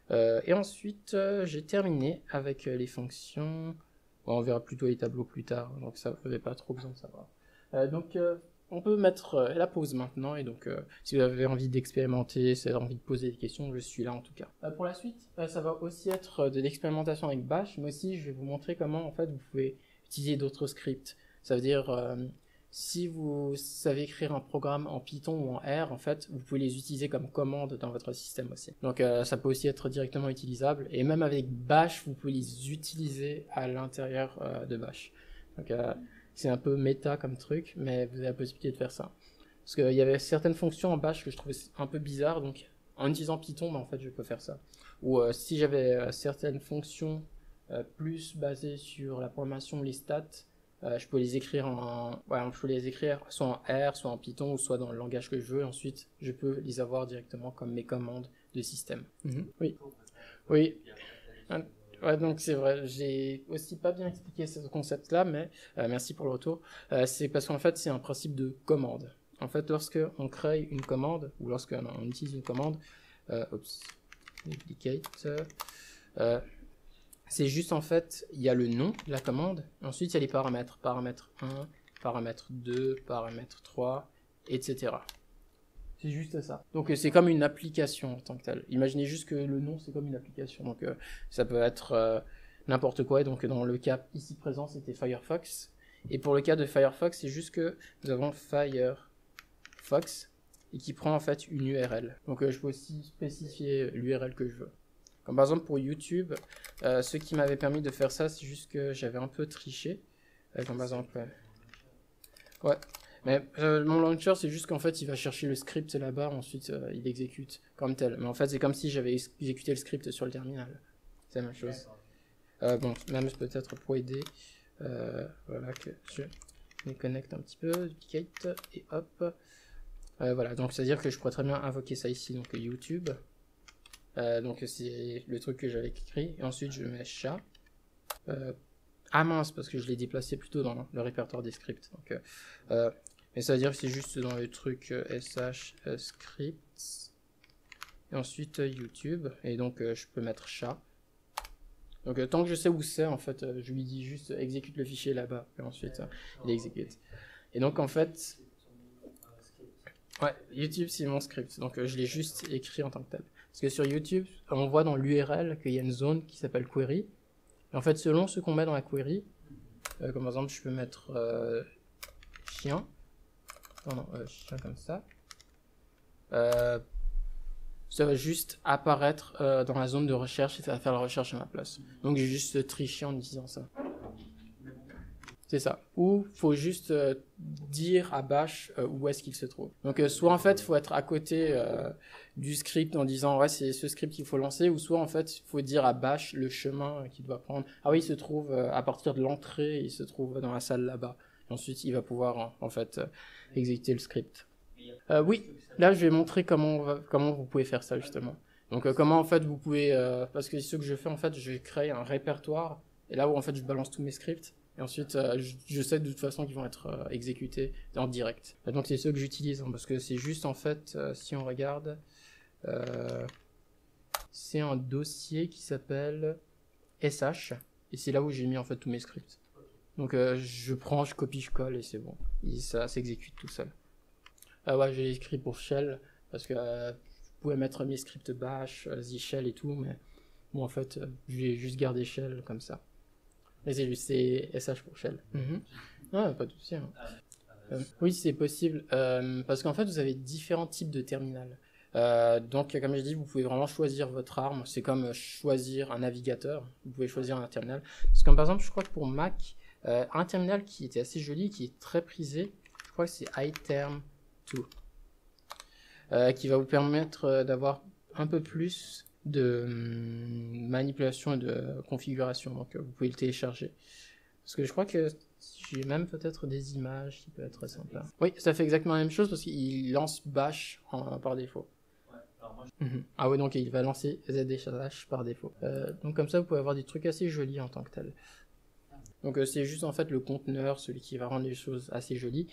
Et ensuite, j'ai terminé avec les fonctions. Bon, on verra plutôt les tableaux plus tard, donc ça, vous n'avez pas trop besoin de savoir. On peut mettre la pause maintenant, et donc si vous avez envie d'expérimenter, si vous avez envie de poser des questions, je suis là en tout cas. Pour la suite, ça va aussi être de l'expérimentation avec Bash, mais aussi je vais vous montrer comment en fait vous pouvez utiliser d'autres scripts. Ça veut dire, si vous savez écrire un programme en Python ou en R, en fait, vous pouvez les utiliser comme commande dans votre système aussi. Donc ça peut aussi être directement utilisable, et même avec Bash, vous pouvez les utiliser à l'intérieur de Bash. Donc c'est un peu méta comme truc, mais vous avez la possibilité de faire ça. Parce qu'il y avait certaines fonctions en Bash que je trouvais un peu bizarres, donc en utilisant Python, en fait, je peux faire ça. Ou si j'avais certaines fonctions plus basées sur la programmation, les stats, je peux les écrire je peux les écrire soit en R, soit en Python, ou soit dans le langage que je veux. Ensuite, je peux les avoir directement comme mes commandes de système. Oui. Oui. Ouais, donc c'est vrai, j'ai aussi pas bien expliqué ce concept-là, mais merci pour le retour. C'est parce qu'en fait, c'est un principe de commande. En fait, lorsque on crée une commande, ou lorsque on utilise une commande, duplicate, c'est juste en fait, il y a le nom de la commande, ensuite il y a les paramètres, paramètre 1, paramètre 2, paramètre 3, etc. C'est juste ça. Donc c'est comme une application en tant que telle. Imaginez juste que le nom c'est comme une application. Donc ça peut être n'importe quoi. Et donc dans le cas ici présent c'était Firefox. Et pour le cas de Firefox c'est juste que nous avons Firefox et qui prend en fait une URL. Donc je peux aussi spécifier l'URL que je veux. Comme par exemple pour YouTube, ce qui m'avait permis de faire ça c'est juste que j'avais un peu triché. Comme par exemple... Ouais. Mais mon launcher, c'est juste qu'en fait, il va chercher le script là-bas, ensuite il exécute comme tel. Mais en fait, c'est comme si j'avais exécuté le script sur le terminal. C'est la même chose. Bon, même peut-être pour aider, voilà que je me connecte un petit peu, duplicate, et hop. Voilà, donc c'est-à-dire que je pourrais très bien invoquer ça ici, donc YouTube. Donc c'est le truc que j'avais écrit. Et ensuite, je mets chat. Ah mince, parce que je l'ai déplacé plutôt dans le répertoire des scripts. Donc, mais ça veut dire que c'est juste dans le truc sh scripts. Et ensuite YouTube. Et donc je peux mettre chat. Donc tant que je sais où c'est, en fait, je lui dis juste exécute le fichier là-bas. Et ensuite il exécute. Et donc en fait... Ouais, YouTube c'est mon script. Donc je l'ai juste écrit en tant que tel. Parce que sur YouTube, on voit dans l'URL qu'il y a une zone qui s'appelle query. Et en fait, selon ce qu'on met dans la query, comme par exemple, je peux mettre chien. Chien comme ça. Ça va juste apparaître dans la zone de recherche et ça va faire la recherche à ma place. Donc j'ai juste triché en utilisant ça. C'est ça. Ou faut juste dire à Bash où est-ce qu'il se trouve. Donc soit en fait il faut être à côté du script en disant ouais c'est ce script qu'il faut lancer, ou soit en fait il faut dire à Bash le chemin qu'il doit prendre. Ah oui, il se trouve à partir de l'entrée, il se trouve dans la salle là-bas. Et ensuite il va pouvoir en fait exécuter le script. Oui, là je vais montrer comment vous pouvez faire ça justement. Donc comment en fait vous pouvez parce que ce que je fais en fait je crée un répertoire et là où en fait je balance tous mes scripts. Et ensuite, je sais de toute façon qu'ils vont être exécutés en direct. Donc c'est ceux que j'utilise, hein, parce que c'est juste en fait, si on regarde, c'est un dossier qui s'appelle SH, et c'est là où j'ai mis en fait tous mes scripts. Donc je prends, je copie, je colle, et c'est bon. Et ça s'exécute tout seul. Ouais, j'ai écrit pour Shell, parce que je pouvais mettre mes scripts Bash, Z-Shell et tout, mais bon en fait, je vais juste garder Shell comme ça. C'est SH pour Shell. Ah, pas de souci. Hein. Oui, c'est possible. Parce qu'en fait, vous avez différents types de terminal. Donc, comme je dis, vous pouvez vraiment choisir votre arme. C'est comme choisir un navigateur. Vous pouvez choisir un terminal. Parce que, par exemple, je crois que pour Mac, un terminal qui était assez joli, qui est très prisé, je crois que c'est iTerm2. Qui va vous permettre d'avoir un peu plus de manipulation et de configuration, donc vous pouvez le télécharger. Parce que je crois que j'ai même peut-être des images qui peuvent être sympas. Oui, ça fait exactement la même chose parce qu'il lance Bash par défaut. Ah oui, donc il va lancer ZSH par défaut. Donc comme ça, vous pouvez avoir des trucs assez jolis en tant que tel. Donc c'est juste en fait le conteneur, celui qui va rendre les choses assez jolies.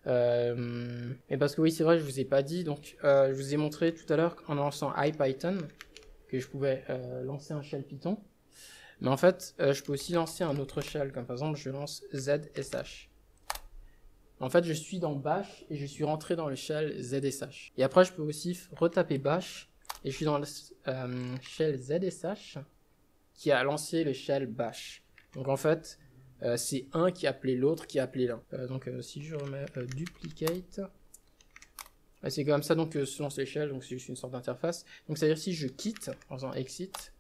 Et parce que oui, c'est vrai, je vous ai pas dit, donc je vous ai montré tout à l'heure en lançant IPython, que je pouvais lancer un shell Python. Mais en fait, je peux aussi lancer un autre shell, comme par exemple, je lance ZSH. En fait, je suis dans bash et je suis rentré dans le shell ZSH. Et après, je peux aussi retaper bash et je suis dans le shell ZSH qui a lancé le shell bash. Donc en fait, c'est un qui a appelé l'autre qui a appelé l'un. Donc si je remets duplicate, c'est comme ça donc se lance les shells, donc c'est juste une sorte d'interface. Donc c'est-à-dire si je quitte en faisant exit,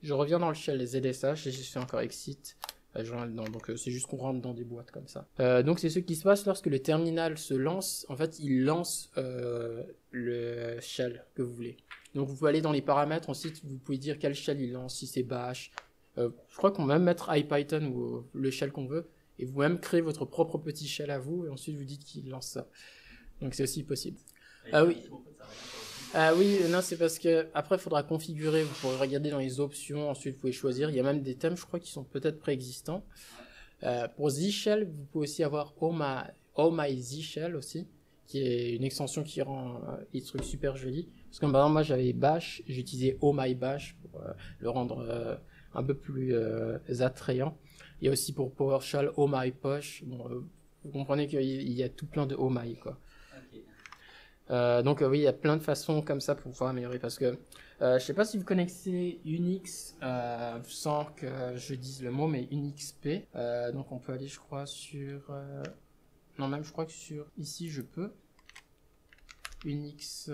je reviens dans le shell ZSH et je fais encore exit. Je rentre dedans. Donc c'est juste qu'on rentre dans des boîtes comme ça. Donc c'est ce qui se passe lorsque le terminal se lance. En fait, il lance le shell que vous voulez. Donc vous pouvez aller dans les paramètres, ensuite vous pouvez dire quel shell il lance, si c'est bash. Je crois qu'on peut même mettre IPython ou le shell qu'on veut. Et vous-même créez votre propre petit shell à vous et ensuite vous dites qu'il lance ça. Donc c'est aussi possible. Ah oui. Ah oui, non, c'est parce que après il faudra configurer, vous pourrez regarder dans les options, ensuite vous pouvez choisir. Il y a même des thèmes, je crois, qui sont peut-être préexistants. Pour Z-Shell, vous pouvez aussi avoir Oh My Z-Shell aussi, qui est une extension qui rend les trucs super jolis. Parce que par exemple, moi j'avais Bash, j'utilisais Oh My Bash pour le rendre un peu plus attrayant. Il y a aussi pour PowerShell Oh My Posh. Bon, vous comprenez qu'il y a tout plein de Oh My, quoi. Donc oui, il y a plein de façons comme ça pour pouvoir améliorer parce que je sais pas si vous connaissez Unix sans que je dise le mot, mais UNIXP. Donc on peut aller, je crois, sur non, même je crois que sur ici je peux Unix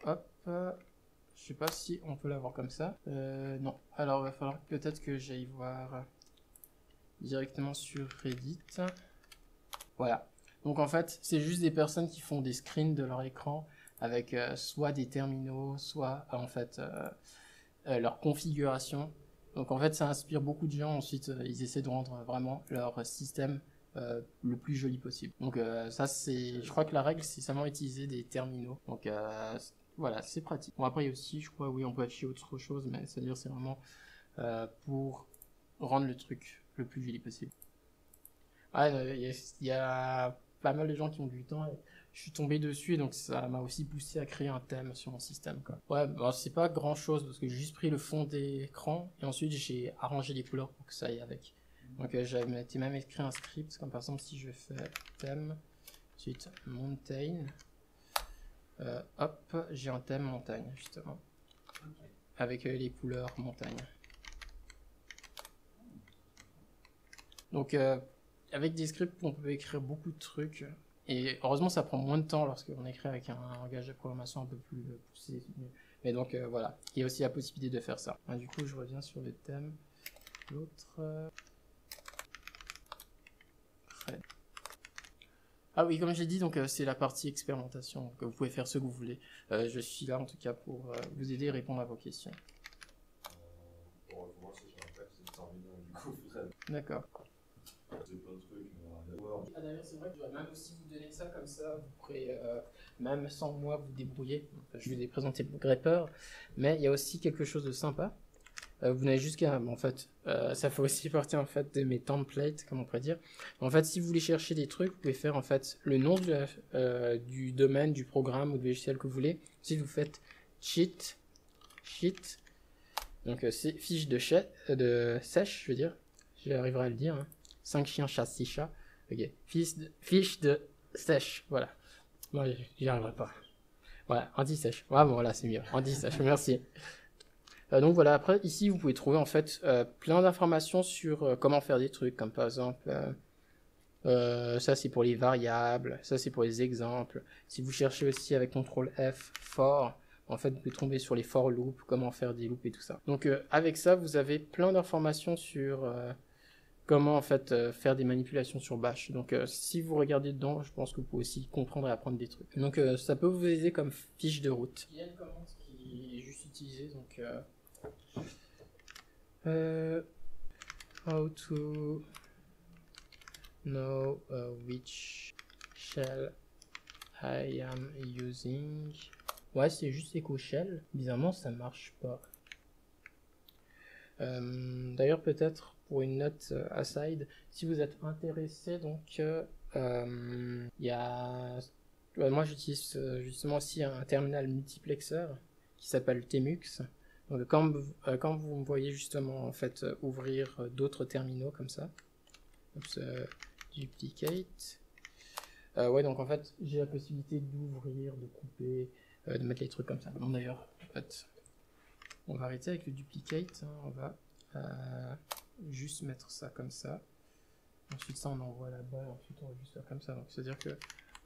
hop, je sais pas si on peut l'avoir comme ça. Non, alors il va falloir peut-être que j'aille voir directement sur Reddit. Voilà. Donc en fait, c'est juste des personnes qui font des screens de leur écran avec soit des terminaux, soit en fait leur configuration. Donc en fait, ça inspire beaucoup de gens. Ensuite, ils essaient de rendre vraiment leur système le plus joli possible. Donc ça, c'est, je crois que la règle, c'est seulement utiliser des terminaux. Donc voilà, c'est pratique. Bon après, il y a aussi, je crois, oui, on peut afficher autre chose, mais c'est-à-dire c'est vraiment pour rendre le truc le plus joli possible. Ouais, il y a pas mal de gens qui ont du temps et je suis tombé dessus et donc ça m'a aussi poussé à créer un thème sur mon système, quoi. Ouais, bon, c'est pas grand chose parce que j'ai juste pris le fond d'écran et ensuite j'ai arrangé les couleurs pour que ça aille avec. Donc j'avais même écrit un script, comme par exemple si je fais thème, ensuite mountain, hop, j'ai un thème montagne justement, avec les couleurs montagne. Donc avec des scripts, on peut écrire beaucoup de trucs. Et heureusement, ça prend moins de temps lorsqu'on écrit avec un langage de programmation un peu plus poussé. Mais donc, voilà. Il y a aussi la possibilité de faire ça. Du coup, je reviens sur le thème. L'autre... Ah oui, comme j'ai dit, donc c'est la partie expérimentation. Donc, vous pouvez faire ce que vous voulez. Je suis là, en tout cas, pour vous aider et répondre à vos questions. Pour moi, c'est un texte, c'est 100 millions, du coup, d'accord. C'est plein de trucs, mais ah, d'ailleurs, c'est vrai que je dois même aussi vous donner ça comme ça. Vous pourrez, même sans moi, vous débrouiller. Je vous ai présenté Grepper, mais il y a aussi quelque chose de sympa. Vous n'avez juste qu'à, en fait, ça fait aussi partie en fait de mes templates, comme on pourrait dire. En fait, si vous voulez chercher des trucs, vous pouvez faire en fait le nom du domaine, du programme ou du logiciel que vous voulez. Si vous faites sheet, donc c'est fiche de sèche, je veux dire, j'arriverai à le dire. Hein. 5 chiens, chat, 6 chats. Ok, fiche de sèche, voilà. Bon, j'y arriverai pas. Voilà, anti-sèche. Ah bon, voilà, c'est mieux. Anti-sèche, merci. Donc voilà, après, ici, vous pouvez trouver en fait plein d'informations sur comment faire des trucs, comme par exemple, ça c'est pour les variables, ça c'est pour les exemples. Si vous cherchez aussi avec CTRL F, for, en fait, vous pouvez tomber sur les for loops, comment faire des loops et tout ça. Donc avec ça, vous avez plein d'informations sur comment en fait faire des manipulations sur Bash. Donc si vous regardez dedans, je pense que vous pouvez aussi comprendre et apprendre des trucs. Donc ça peut vous aider comme fiche de route. Il y a une commande qui est juste utilisée, donc how to know which shell I am using. Ouais, c'est juste echo shell. Bizarrement, ça marche pas. D'ailleurs, peut-être pour une note aside, si vous êtes intéressé, donc il y a, moi j'utilise justement aussi un terminal multiplexeur qui s'appelle Temux. Donc, quand vous me voyez justement en fait ouvrir d'autres terminaux comme ça, Oups, duplicate. Ouais, donc en fait, j'ai la possibilité d'ouvrir, de couper, de mettre les trucs comme ça. Bon, d'ailleurs, en fait, on va arrêter avec le duplicate. Hein, on va juste mettre ça comme ça. Ensuite, ça, on envoie là-bas. Ensuite, on va juste faire comme ça. Donc, c'est-à-dire que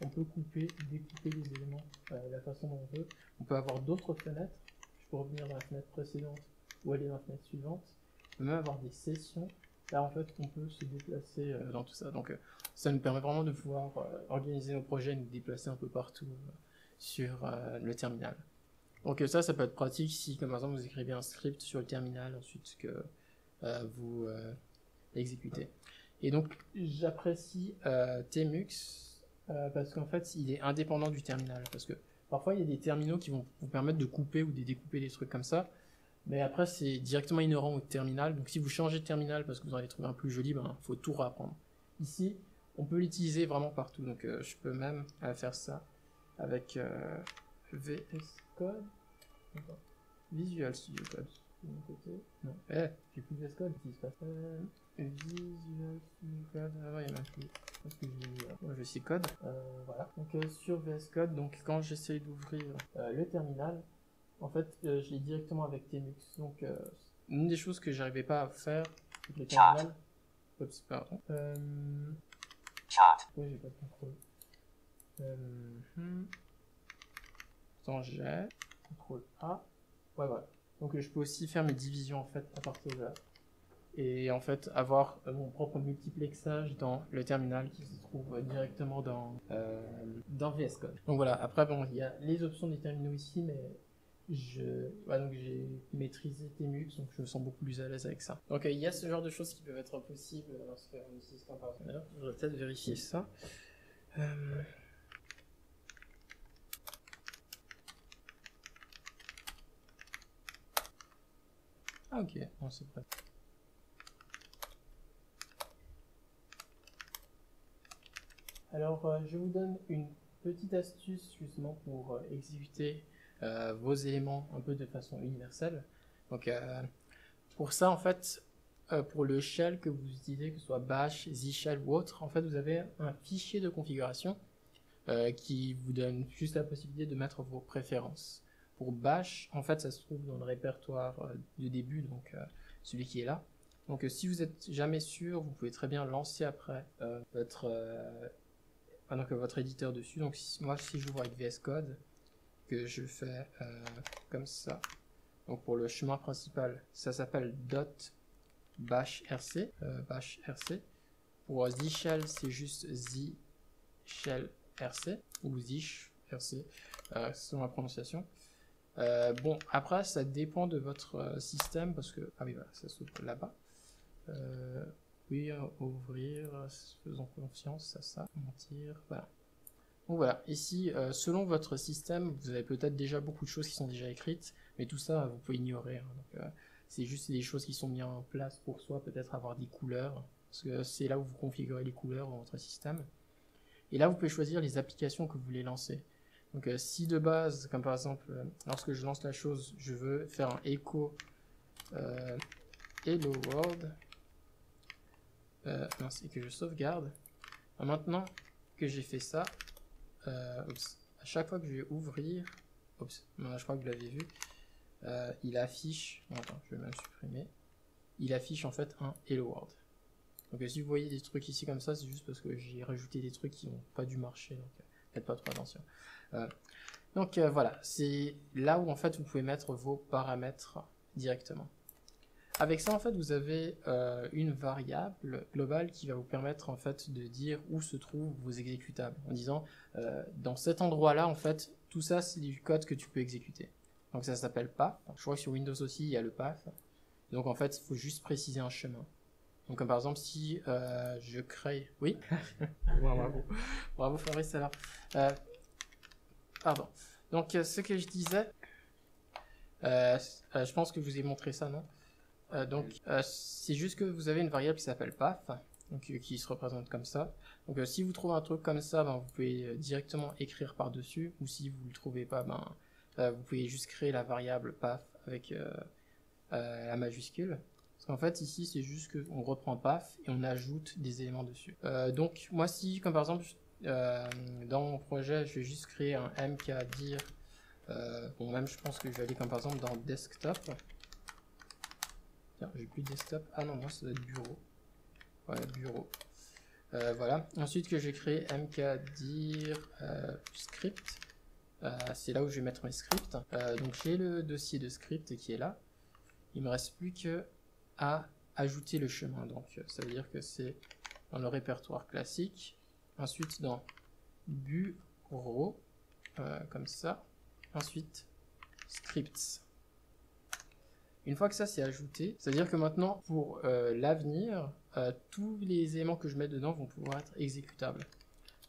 on peut couper, découper les éléments de la façon dont on veut. On peut avoir d'autres fenêtres. Je peux revenir dans la fenêtre précédente ou aller dans la fenêtre suivante. On peut même avoir des sessions. Là, en fait, on peut se déplacer dans tout ça. Donc, ça nous permet vraiment de pouvoir organiser nos projets et nous déplacer un peu partout sur le terminal. Donc, ça peut être pratique si, comme par exemple, vous écrivez un script sur le terminal, ensuite que vous l'exécutez. Et donc, j'apprécie Tmux parce qu'en fait, il est indépendant du terminal. Parce que parfois, il y a des terminaux qui vont vous permettre de couper ou de découper des trucs comme ça. Mais après, c'est directement inhérent au terminal. Donc, si vous changez de terminal parce que vous en avez trouvé un plus joli, ben, faut tout réapprendre. Ici, on peut l'utiliser vraiment partout. Donc, je peux même faire ça avec VS Code. Visual Studio Code. De mon côté. Non. J'ai plus de VS Code. Qu'est-ce qui se passe Visual Studio Code. Ah ouais, il y en a plus. Parce que je sais code. Voilà. Donc, sur VS Code, donc, quand j'essaye d'ouvrir le terminal, en fait, je l'ai directement avec Tmux. Donc, une des choses que j'arrivais pas à faire avec le terminal. Oups, pardon. Ouais, j'ai pas de contrôle. Attends, j'ai contrôle A. Ouais, voilà. Donc, je peux aussi faire mes divisions en fait à partir de là. Et en fait, avoir mon propre multiplexage dans le terminal qui se trouve directement dans VS Code. Donc voilà. Après, bon, il y a les options des terminaux ici, mais donc j'ai maîtrisé Tmux, donc je me sens beaucoup plus à l'aise avec ça. Donc il y a ce genre de choses qui peuvent être possibles lorsqu'on utilise Comparator. Je vais peut-être vérifier ça. Ah ok, bon, c'est prêt. Alors je vous donne une petite astuce justement pour exécuter vos éléments un peu de façon universelle. Donc pour ça en fait, pour le shell que vous utilisez, que ce soit bash, zshell ou autre, en fait vous avez un fichier de configuration qui vous donne juste la possibilité de mettre vos préférences. Pour bash, en fait ça se trouve dans le répertoire de début, donc celui qui est là. Donc si vous êtes jamais sûr, vous pouvez très bien lancer après votre éditeur dessus. Donc moi si j'ouvre avec VS Code, que je fais comme ça. Donc pour le chemin principal, ça s'appelle .bashrc, bashrc. Pour zshell, c'est juste zshell rc ou zish rc, selon la prononciation. Bon, après ça dépend de votre système parce que ah oui voilà, ça s'ouvre là-bas. Oui, ouvrir, faisons confiance à ça, mentir, voilà. Donc voilà, ici, selon votre système, vous avez peut-être déjà beaucoup de choses qui sont déjà écrites, mais tout ça, vous pouvez ignorer. Hein. Donc, c'est juste des choses qui sont mises en place pour soi, peut-être avoir des couleurs, parce que c'est là où vous configurez les couleurs dans votre système. Et là, vous pouvez choisir les applications que vous voulez lancer. Donc si de base, comme par exemple, lorsque je lance la chose, je veux faire un echo hello world, et que je sauvegarde. Maintenant que j'ai fait ça, à chaque fois que je vais ouvrir, je crois que vous l'avez vu, il affiche, attends, je vais même supprimer, il affiche en fait un hello world. Donc si vous voyez des trucs ici comme ça, c'est juste parce que j'ai rajouté des trucs qui n'ont pas dû marcher, donc faites pas trop attention. Donc voilà, c'est là où en fait vous pouvez mettre vos paramètres directement. Avec ça en fait vous avez une variable globale qui va vous permettre en fait de dire où se trouvent vos exécutables, en disant dans cet endroit là en fait tout ça c'est du code que tu peux exécuter. Donc ça s'appelle path. Je crois que sur Windows aussi il y a le path. Donc en fait il faut juste préciser un chemin. Donc comme par exemple si je crée... Oui. Bravo Fabrice alors. Pardon. Donc ce que je disais, je pense que je vous ai montré ça, non? C'est juste que vous avez une variable qui s'appelle path, donc, qui se représente comme ça. Donc si vous trouvez un truc comme ça, vous pouvez directement écrire par-dessus, ou si vous ne le trouvez pas, vous pouvez juste créer la variable path avec la majuscule. Parce qu'en fait, ici, c'est juste qu'on reprend PAF et on ajoute des éléments dessus. Donc, moi, si, comme par exemple, dans mon projet, je vais juste créer un mkdir. Bon, même, je pense que je vais aller, comme par exemple, dans Desktop. Tiens, j'ai plus Desktop. Ah non, moi, ça doit être Bureau. Ouais, Bureau. Voilà. Ensuite, que je vais créer mkdir script. C'est là où je vais mettre mes scripts. Donc, j'ai le dossier de script qui est là. Il me reste plus que à ajouter le chemin. Donc, ça veut dire que c'est dans le répertoire classique. Ensuite, dans Bureau, comme ça. Ensuite, Scripts. Une fois que ça c'est ajouté, c'est-à-dire que maintenant, pour l'avenir, tous les éléments que je mets dedans vont pouvoir être exécutables.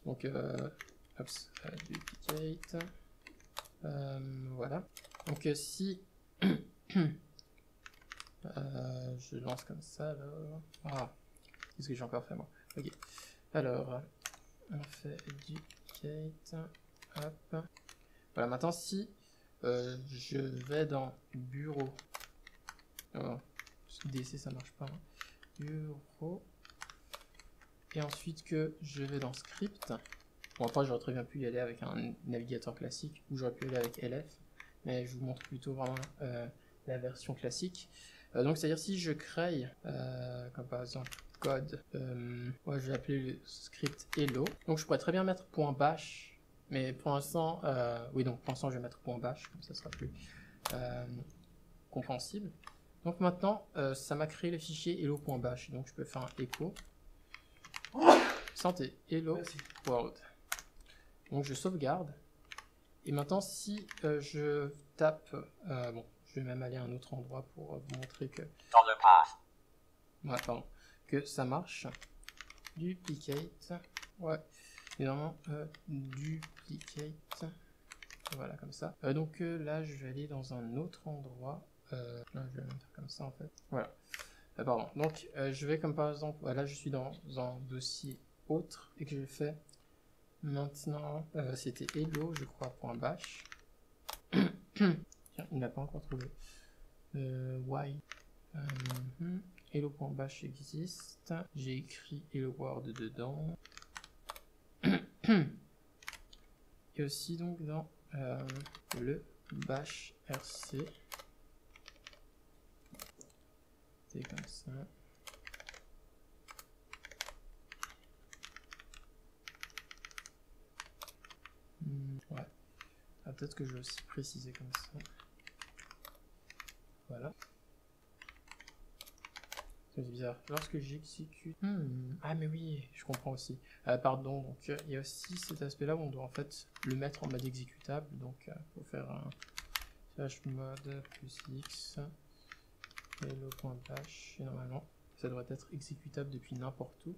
Donc, duplicate. Voilà. Donc, si je lance comme ça, alors... Ah, qu'est-ce que j'ai encore fait, moi? Ok. Alors, on fait duplicate. Hop. Voilà, maintenant, si je vais dans Bureau... Oh, DC, ça marche pas. Hein. Bureau. Et ensuite que je vais dans Script. Bon, après, j'aurais très bien pu y aller avec un navigateur classique, ou j'aurais pu y aller avec LF. Mais je vous montre plutôt vraiment la version classique. Donc, c'est-à-dire si je crée, comme par exemple code, ouais, je vais appeler le script hello. Donc, je pourrais très bien mettre .bash, mais pour l'instant, oui, donc pour l'instant, je vais mettre .bash, comme ça sera plus compréhensible. Donc maintenant, ça m'a créé le fichier hello.bash. Donc, je peux faire un echo. Santé, hello world. Donc, je sauvegarde. Et maintenant, si je tape, bon, je vais même aller à un autre endroit pour vous montrer que, ouais, pardon, que ça marche. Duplicate, ouais, et normalement, duplicate, voilà, comme ça. Donc là, je vais aller dans un autre endroit. Là, je vais faire comme ça en fait. Voilà. Pardon. Donc, je vais comme par exemple, là, je suis dans un dossier autre et que je fais maintenant, c'était hello, je crois, .bash. Tiens, il n'a pas encore trouvé. Why hello.bash existe. J'ai écrit hello world dedans. Et aussi donc dans le bash rc. C'est comme ça. Ouais. Ah, peut-être que je vais aussi préciser comme ça. Voilà. C'est bizarre. Lorsque j'exécute... Ah mais oui, je comprends aussi. Pardon, donc il y a aussi cet aspect-là où on doit en fait le mettre en mode exécutable. Donc il faut faire un /mode plus x hello.bash et normalement ça devrait être exécutable depuis n'importe où.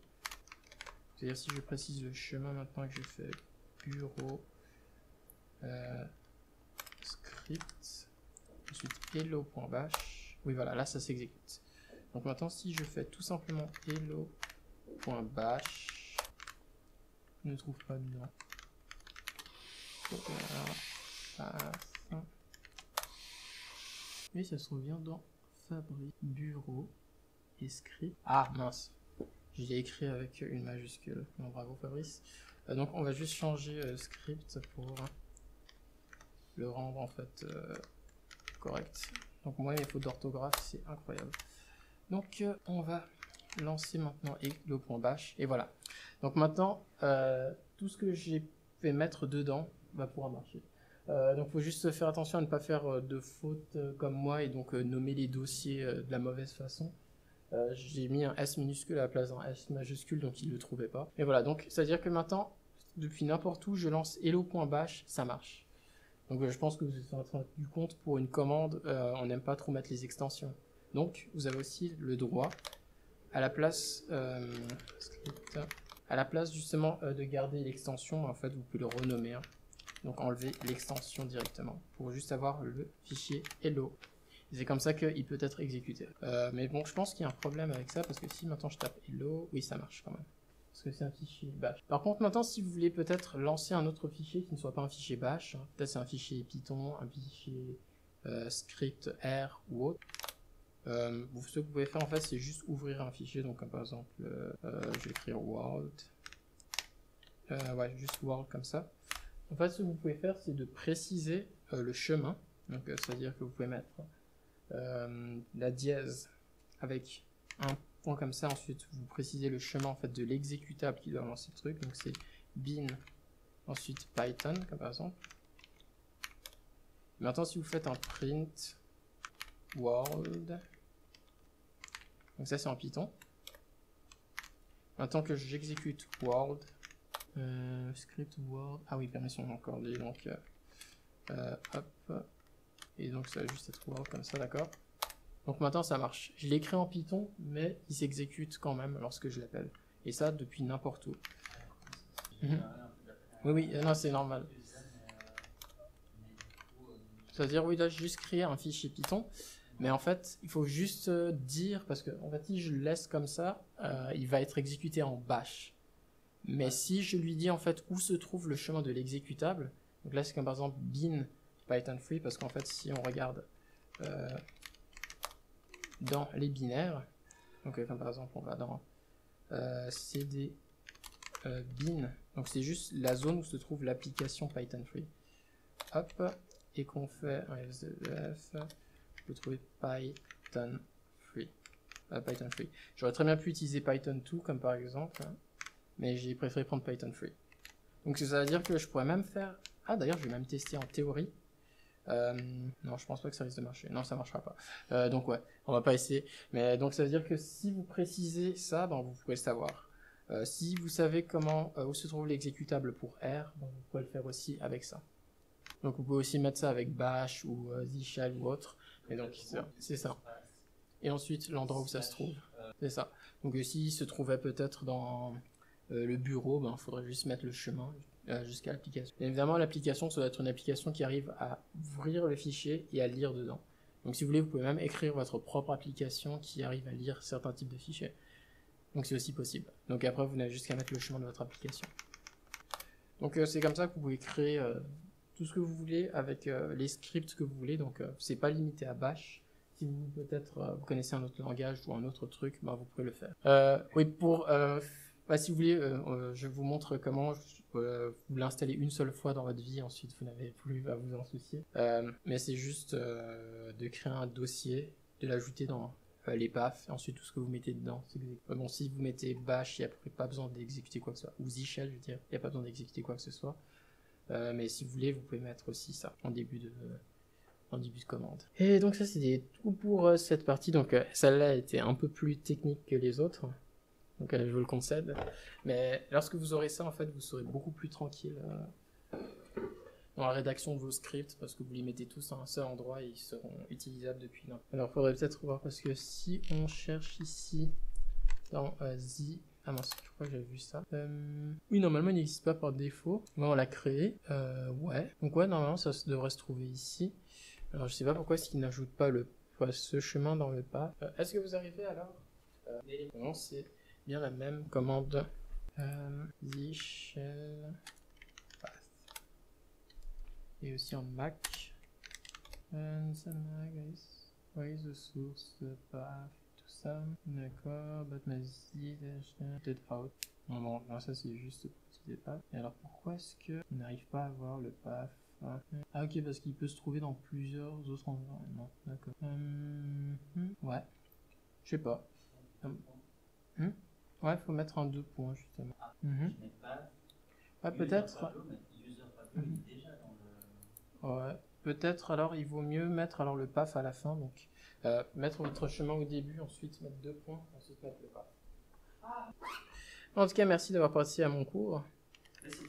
C'est-à-dire si je précise le chemin maintenant que je fais bureau script ensuite hello.bash, oui voilà, là ça s'exécute. Donc maintenant si je fais tout simplement hello.bash, je ne trouve pas de nom. Voilà. Oui, ça se trouve bien dans Fabrice, bureau et script. Ah mince, je l'ai écrit avec une majuscule. Non, bravo Fabrice. Donc on va juste changer script pour le rendre en fait correct. Donc moi mes fautes d'orthographe c'est incroyable. Donc on va lancer maintenant hello.bash et voilà. Donc maintenant tout ce que j'ai fait mettre dedans va pouvoir marcher. Donc il faut juste faire attention à ne pas faire de fautes comme moi et donc nommer les dossiers de la mauvaise façon. J'ai mis un S minuscule à la place d'un S majuscule, donc il ne le trouvait pas. Et voilà, donc c'est à dire que maintenant, depuis n'importe où, je lance hello.bash, ça marche. Donc je pense que vous vous êtes rendu compte, pour une commande, on n'aime pas trop mettre les extensions. Donc vous avez aussi le droit, à la place, justement de garder l'extension, en fait vous pouvez le renommer. Hein. Donc enlever l'extension directement, pour juste avoir le fichier hello. C'est comme ça qu'il peut être exécuté. Mais bon, je pense qu'il y a un problème avec ça, parce que si maintenant je tape hello, oui ça marche quand même. Parce que c'est un fichier bash. Par contre maintenant, si vous voulez peut-être lancer un autre fichier qui ne soit pas un fichier bash, hein, peut-être c'est un fichier Python, un fichier script R ou autre, Ce que vous pouvez faire en fait, c'est juste ouvrir un fichier. Donc par exemple, je vais écrire world. Ouais, juste world comme ça. En fait, ce que vous pouvez faire, c'est de préciser le chemin. Donc c'est-à-dire que vous pouvez mettre la dièse avec un point comme ça. Ensuite, vous précisez le chemin en fait de l'exécutable qui doit lancer le truc. Donc c'est bin, ensuite Python, comme par exemple. Maintenant, si vous faites un print world, donc ça c'est en Python. Maintenant que j'exécute world, script world, ah oui, permission encore, donc hop, et donc ça va juste être world comme ça, d'accord. Donc maintenant ça marche. Je l'écris en Python, mais il s'exécute quand même lorsque je l'appelle. Et ça depuis n'importe où. Oui, non, c'est normal. C'est-à-dire, oui, là, j'ai juste créé un fichier Python, mais en fait, il faut juste dire, parce que en fait, si je le laisse comme ça, il va être exécuté en bash. Mais si je lui dis en fait où se trouve le chemin de l'exécutable, donc là, c'est comme par exemple bin Python free, parce qu'en fait, si on regarde dans les binaires, donc comme par exemple, on va dans cd bin, donc c'est juste la zone où se trouve l'application Python free. Hop, et qu'on fait un SDF, je peux trouver Python free. Python free. J'aurais très bien pu utiliser Python 2 comme par exemple, mais j'ai préféré prendre Python free. Donc ça veut dire que je pourrais même faire... Ah d'ailleurs je vais même tester en théorie. Non, je pense pas que ça risque de marcher. Non, ça marchera pas. Donc ouais, on va pas essayer. Mais donc ça veut dire que si vous précisez ça, ben, vous pourrez le savoir. Si vous savez comment où se trouve l'exécutable pour R, ben, vous pouvez le faire aussi avec ça. Donc vous pouvez aussi mettre ça avec bash ou zshell ou autre. Et donc c'est ça. Et ensuite l'endroit où ça se trouve. C'est ça. Donc s'il se trouvait peut-être dans le bureau, ben, il faudrait juste mettre le chemin jusqu'à l'application. Évidemment, l'application, ça doit être une application qui arrive à ouvrir le fichier et à lire dedans. Donc si vous voulez, vous pouvez même écrire votre propre application qui arrive à lire certains types de fichiers. Donc c'est aussi possible. Donc après, vous n'avez juste qu'à mettre le chemin de votre application. Donc c'est comme ça que vous pouvez créer tout ce que vous voulez avec les scripts que vous voulez. Donc c'est pas limité à bash. Si vous peut-être vous connaissez un autre langage ou un autre truc, ben, vous pouvez le faire. Oui, pour si vous voulez, je vous montre comment vous l'installez une seule fois dans votre vie, ensuite vous n'avez plus à vous en soucier. Mais c'est juste de créer un dossier, de l'ajouter dans les paths, et ensuite tout ce que vous mettez dedans. Bon, si vous mettez bash, il n'y a à peu près pas besoin d'exécuter quoi que ce soit. Ou zshell, je veux dire, il n'y a pas besoin d'exécuter quoi que ce soit. Mais si vous voulez, vous pouvez mettre aussi ça en début de commande. Et donc ça c'est tout pour cette partie. Donc celle-là était un peu plus technique que les autres. Donc je vous le concède. Mais lorsque vous aurez ça, en fait, vous serez beaucoup plus tranquille dans la rédaction de vos scripts parce que vous les mettez tous à un seul endroit et ils seront utilisables depuis là. Alors il faudrait peut-être voir parce que si on cherche ici dans ah mince, je crois que j'avais vu ça. Oui, normalement il n'existe pas par défaut. Moi on l'a créé. Ouais. Donc ouais, normalement ça devrait se trouver ici. Alors je sais pas pourquoi est-ce qu'il n'ajoute pas ce chemin dans le path. Est-ce que vous arrivez alors non, c'est bien la même commande. Zshell path. Et aussi en Mac. Where is the source path? Tout ça. D'accord. But my z out. Bon, non, ça c'est juste pour utiliser path. Et alors pourquoi est-ce que on n'arrive pas à voir le path? Ah ok, parce qu'il peut se trouver dans plusieurs autres environnements. D'accord. Ouais. Je sais pas. Ouais, faut mettre un 2 points justement. Ouais, peut-être. Ouais, peut-être alors il vaut mieux mettre alors le path à la fin. Donc mettre votre chemin au début, ensuite mettre 2 points, ensuite mettre le path. En tout cas, merci d'avoir participé à mon cours. Merci.